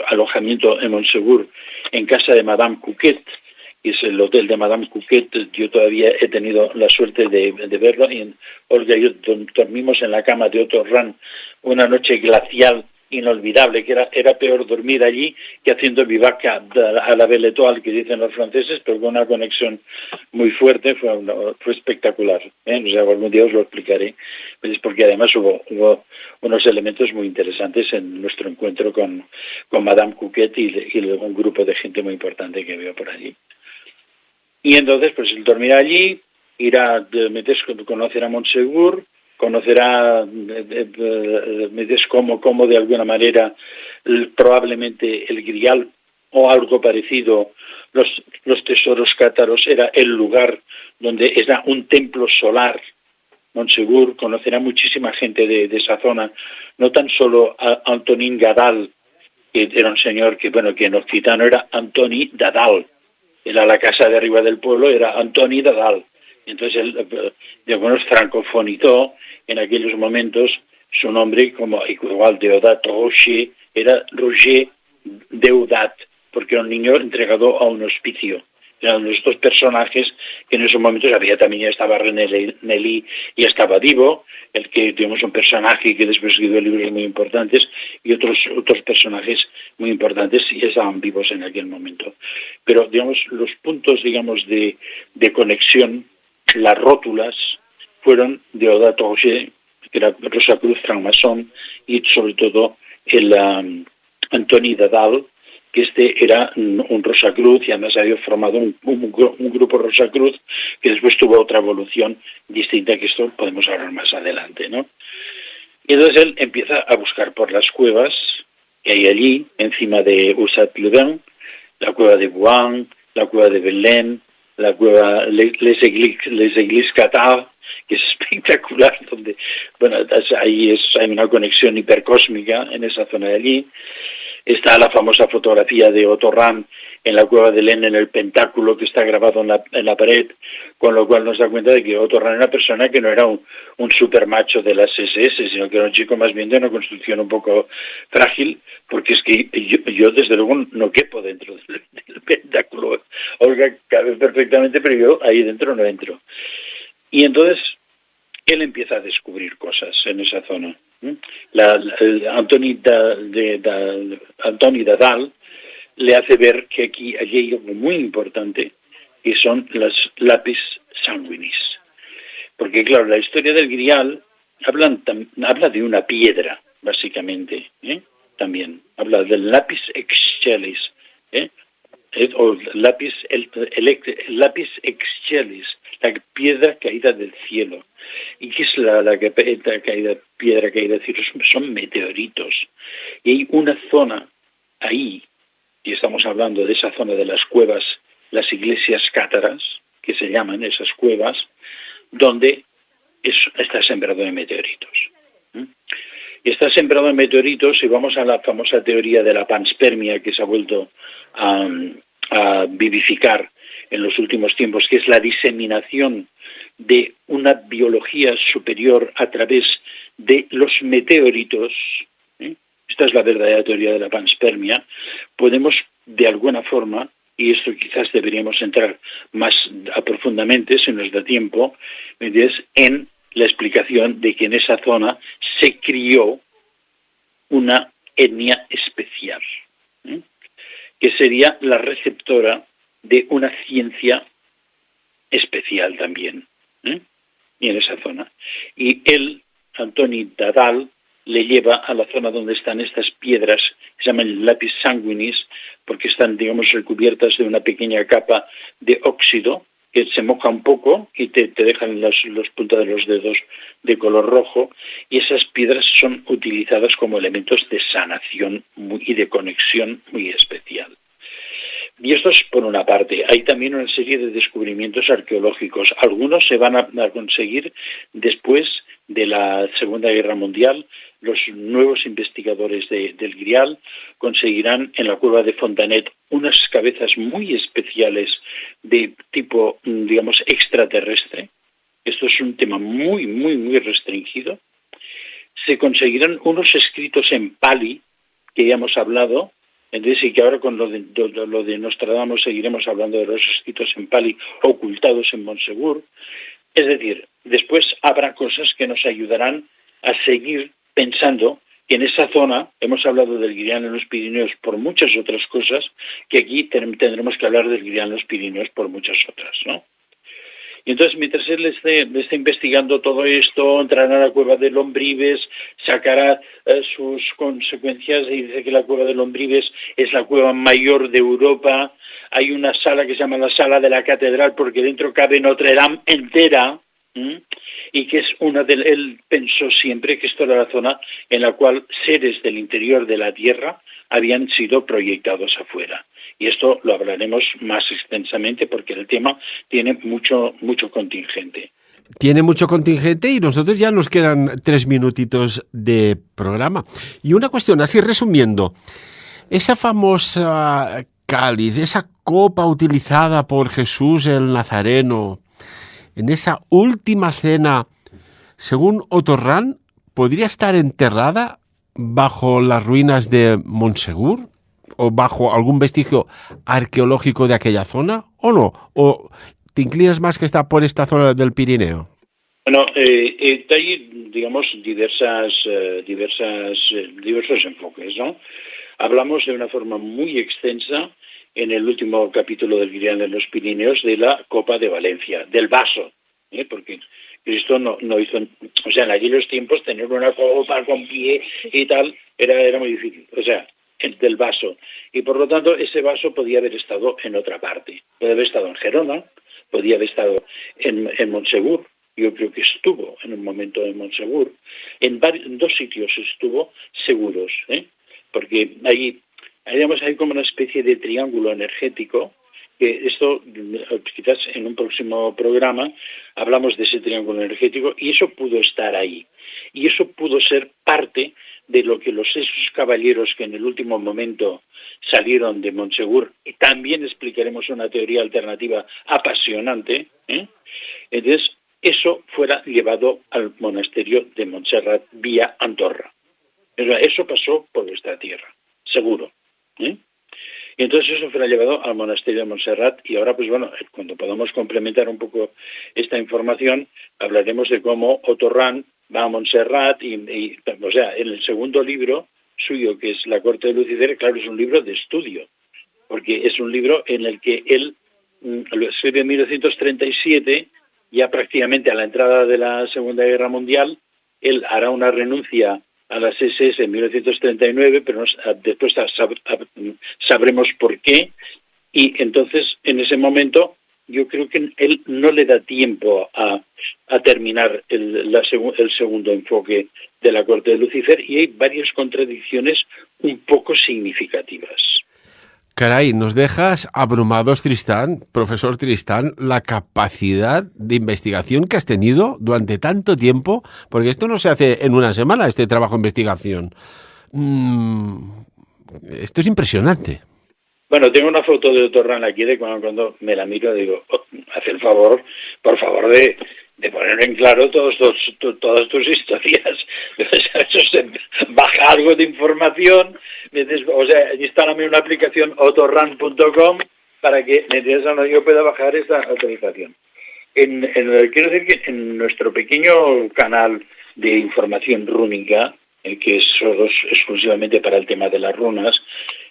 alojamiento en Montsegur, en casa de Madame Couquet, que es el hotel de Madame Couquet. Yo todavía he tenido la suerte de verlo, y Olga y yo dormimos en la cama de Otto Rahn una noche glacial inolvidable, que era peor dormir allí que haciendo vivac a la Belle Étoile, que dicen los franceses, pero con una conexión muy fuerte. Fue espectacular, ¿eh? O sea, algún día os lo explicaré, pues porque además hubo unos elementos muy interesantes en nuestro encuentro con Madame Couquet y un grupo de gente muy importante que veo por allí. Y entonces, pues él dormirá allí, irá, conocerá Montsegur, conocerá cómo de alguna manera probablemente el Grial o algo parecido, los tesoros cátaros, era el lugar donde era un templo solar. Montsegur conocerá muchísima gente de esa zona, no tan solo a Antonin Gadal, que era un señor que en occitano era Antoni Dadal, era la casa de arriba del pueblo, era Antoni Dadal. Entonces él, francofonizó en aquellos momentos su nombre como igual Deodat Rocher, era Roger Deodat, porque era un niño entregado a un hospicio. Eran los dos personajes que en esos momentos había. También ya estaba René Nelly y estaba Divo, el que tuvimos un personaje que después escribió libros muy importantes, y otros personajes muy importantes y estaban vivos en aquel momento. Pero, los puntos, de conexión, las rótulas, fueron Deodat Roger, que era Rosacruz, francmasón, y sobre todo el Antoni Dadal, que era un Rosacruz, y además había formado un grupo Rosacruz, que después tuvo otra evolución distinta, que esto podemos hablar más adelante, ¿no? Y entonces él empieza a buscar por las cuevas que hay allí, encima de Ussat-le-Dain, la cueva de Bouin, la cueva de Belén, la cueva Les Églises Cathares, que es espectacular, donde hay una conexión hipercósmica en esa zona de allí. Está la famosa fotografía de Otto Rahn en la cueva de Belén, en el pentáculo que está grabado en la pared, con lo cual nos da cuenta de que Otto Rahn era una persona que no era un supermacho de las SS, sino que era un chico más bien de una construcción un poco frágil, porque es que yo desde luego no quepo dentro del pentáculo. Olga cabe perfectamente, pero yo ahí dentro no entro. Y entonces él empieza a descubrir cosas en esa zona. Antoni Dadal le hace ver que aquí hay algo muy importante, que son las lapis sanguinis. Porque claro, la historia del Grial habla de una piedra, básicamente, también. Habla del lapis excelsis, o el lápiz excelsis, la piedra caída del cielo. ¿Y qué es la piedra caída del cielo? Son meteoritos. Y hay una zona ahí, y estamos hablando de esa zona de las cuevas, las iglesias cátaras, que se llaman esas cuevas, donde está sembrado de meteoritos. Y está sembrado de meteoritos, y vamos a la famosa teoría de la panspermia que se ha vuelto a vivificar en los últimos tiempos, que es la diseminación de una biología superior a través de los meteoritos. Esta es la verdadera teoría de la panspermia. Podemos, de alguna forma, y esto quizás deberíamos entrar más profundamente, si nos da tiempo, en la explicación de que en esa zona se crió una etnia especial, que sería la receptora de una ciencia especial también, y en esa zona. Y él, Antoni Dadal, le lleva a la zona donde están estas piedras, que se llaman lapis sanguinis, porque están, digamos, recubiertas de una pequeña capa de óxido, que se moja un poco y te dejan los puntas de los dedos de color rojo, y esas piedras son utilizadas como elementos de sanación y de conexión muy especial. Y esto es por una parte. Hay también una serie de descubrimientos arqueológicos. Algunos se van a conseguir después de la Segunda Guerra Mundial. Los nuevos investigadores del Grial conseguirán en la cueva de Fontanet unas cabezas muy especiales de tipo, digamos, extraterrestre. Esto es un tema muy, muy, muy restringido. Se conseguirán unos escritos en Pali, que ya hemos hablado. Entonces, y que ahora con lo de Nostradamus seguiremos hablando de los escritos en Pali ocultados en Montsegur. Es decir, después habrá cosas que nos ayudarán a seguir pensando que en esa zona, hemos hablado del Grial en los Pirineos por muchas otras cosas, que aquí tendremos que hablar del Grial en los Pirineos por muchas otras, ¿no? Y entonces, mientras él esté investigando todo esto, entrará a la cueva de Lombrives, sacará sus consecuencias, y dice que la cueva de Lombrives es la cueva mayor de Europa. Hay una sala que se llama la Sala de la Catedral, porque dentro cabe Notre Dame entera, y que es él pensó siempre que esto era la zona en la cual seres del interior de la Tierra habían sido proyectados afuera. Y esto lo hablaremos más extensamente porque el tema tiene mucho contingente. Tiene mucho contingente y nosotros ya nos quedan 3 minutitos de programa. Y una cuestión, así resumiendo, esa famosa cáliz, esa copa utilizada por Jesús el Nazareno, en esa última cena, según Otorrán, ¿podría estar enterrada bajo las ruinas de Montsegur? ¿O bajo algún vestigio arqueológico de aquella zona? ¿O no? ¿O te inclinas más que está por esta zona del Pirineo? Bueno, hay, digamos, diversos enfoques, ¿no? Hablamos de una forma muy extensa en el último capítulo del Grial de los Pirineos de la Copa de Valencia, del vaso, porque Cristo no hizo, o sea, en aquellos tiempos tener una copa con pie y tal era muy difícil, o sea, del vaso, y por lo tanto ese vaso podía haber estado en otra parte, podía haber estado en Gerona, podía haber estado en Montsegur. Yo creo que estuvo en un momento en Montsegur, en 2 sitios estuvo seguros, porque hay como una especie de triángulo energético, que esto quizás en un próximo programa hablamos de ese triángulo energético, y eso pudo estar ahí, y eso pudo ser parte de lo que esos caballeros que en el último momento salieron de Montsegur, y también explicaremos una teoría alternativa apasionante, entonces eso fuera llevado al monasterio de Montserrat vía Andorra. Eso pasó por nuestra tierra, seguro. Y entonces eso fuera llevado al monasterio de Montserrat, y ahora, pues bueno, cuando podamos complementar un poco esta información, hablaremos de cómo Otorrán va a Montserrat o sea, en el segundo libro suyo, que es La Corte de Lucifer, claro, es un libro de estudio, porque es un libro en el que él lo escribe en 1937, ya prácticamente a la entrada de la Segunda Guerra Mundial, él hará una renuncia a las SS en 1939, pero después sabremos por qué, y entonces en ese momento yo creo que él no le da tiempo a terminar el segundo enfoque de la corte de Lucifer, y hay varias contradicciones un poco significativas. Caray, nos dejas abrumados, Tristán, profesor Tristán, la capacidad de investigación que has tenido durante tanto tiempo, porque esto no se hace en una semana, este trabajo de investigación. Esto es impresionante. Bueno, tengo una foto de Otorran aquí de cuando me la miro digo, haz el favor, por favor, de poner en claro todas tus historias. Baja algo de información, o sea, instálame una aplicación otorran.com para que yo pueda bajar esta autorización. Quiero decir que en nuestro pequeño canal de información rúnica, que es solo exclusivamente para el tema de las runas,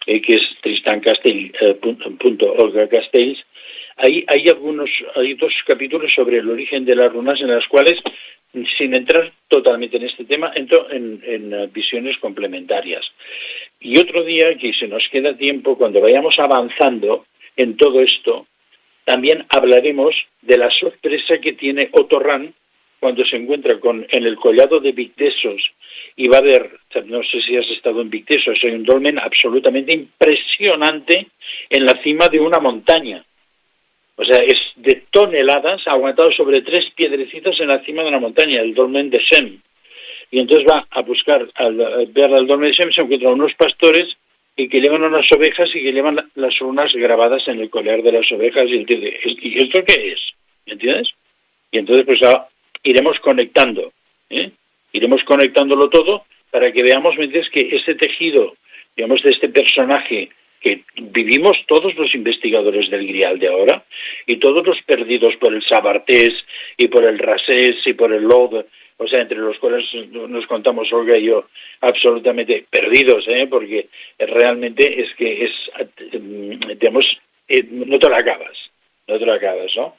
que es tristancastell.org/castells, hay dos capítulos sobre el origen de las runas en las cuales, sin entrar totalmente en este tema, entro en visiones complementarias. Y otro día, que se nos queda tiempo, cuando vayamos avanzando en todo esto, también hablaremos de la sorpresa que tiene Otorran cuando se encuentra en el collado de Victesos, y va a ver, no sé si has estado en Victesos, hay un dolmen absolutamente impresionante en la cima de una montaña. O sea, es de toneladas, aguantado sobre 3 piedrecitas en la cima de una montaña, el dolmen de Shem. Y entonces va a buscar, al ver al dolmen de Shem, se encuentran unos pastores y que llevan unas ovejas y que llevan las runas grabadas en el collar de las ovejas. Y entiende, ¿y esto qué es? ¿Me entiendes? Y entonces pues iremos conectando, iremos conectándolo todo para que veamos, ¿me entiendes?, que este tejido, digamos, de este personaje que vivimos todos los investigadores del Grial de ahora, y todos los perdidos por el Sabartés y por el Rasés y por el Lod, o sea, entre los cuales nos contamos Olga y yo, absolutamente perdidos, porque realmente es que digamos, no te la acabas, ¿no?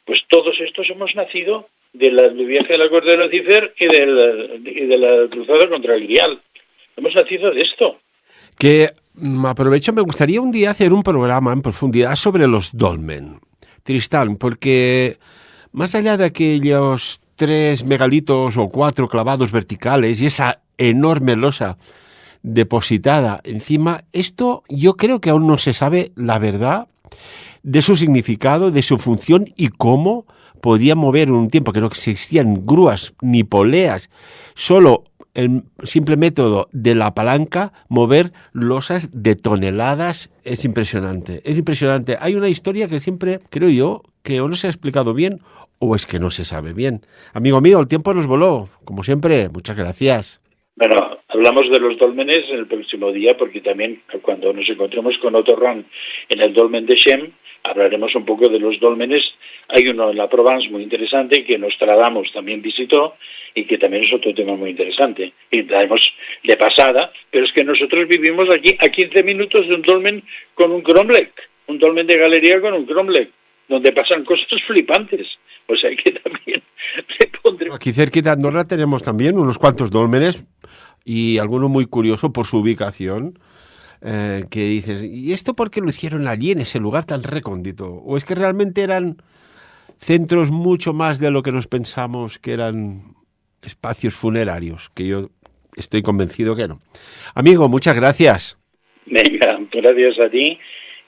Pues todos estos hemos nacido del viaje de la corte de Lucifer y de la cruzada contra el Grial. Hemos nacido de esto. Que aprovecho, me gustaría un día hacer un programa en profundidad sobre los dolmen, Tristán, porque más allá de aquellos 3 megalitos o 4 clavados verticales y esa enorme losa depositada encima, esto yo creo que aún no se sabe la verdad de su significado, de su función y cómo podía mover en un tiempo que no existían grúas ni poleas, solo el simple método de la palanca, mover losas de toneladas. Es impresionante, es impresionante. Hay una historia que siempre, creo yo, que o no se ha explicado bien o es que no se sabe bien. Amigo mío, el tiempo nos voló, como siempre. Muchas gracias. Bueno, hablamos de los dólmenes en el próximo día, porque también cuando nos encontremos con Otorran en el dolmen de Shem, hablaremos un poco de los dólmenes. Hay uno en la Provence muy interesante que Nostradamus también visitó y que también es otro tema muy interesante. Y traemos de pasada, pero es que nosotros vivimos aquí a 15 minutos de un dolmen con un cromlech, un dolmen de galería con un cromlech, donde pasan cosas flipantes. O sea que también le pondré... Aquí cerquita de Andorra tenemos también unos cuantos dólmenes y alguno muy curioso por su ubicación. Que dices, ¿y esto por qué lo hicieron allí en ese lugar tan recóndito? ¿O es que realmente eran centros mucho más de lo que nos pensamos que eran espacios funerarios? Que yo estoy convencido que no. Amigo, muchas gracias. Venga, gracias a ti,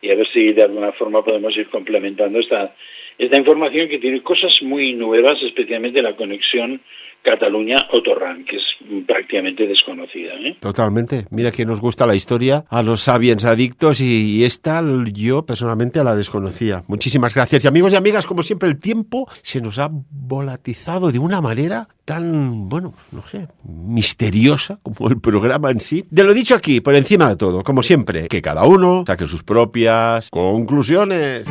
y a ver si de alguna forma podemos ir complementando esta información que tiene cosas muy nuevas, especialmente la conexión Cataluña-Otorran, que es prácticamente desconocida. Totalmente. Mira que nos gusta la historia a los sabiens adictos y esta yo personalmente la desconocía. Muchísimas gracias. Y amigos y amigas, como siempre, el tiempo se nos ha volatizado de una manera tan, bueno, no sé, misteriosa como el programa en sí. De lo dicho aquí, por encima de todo, como siempre, que cada uno saque sus propias conclusiones.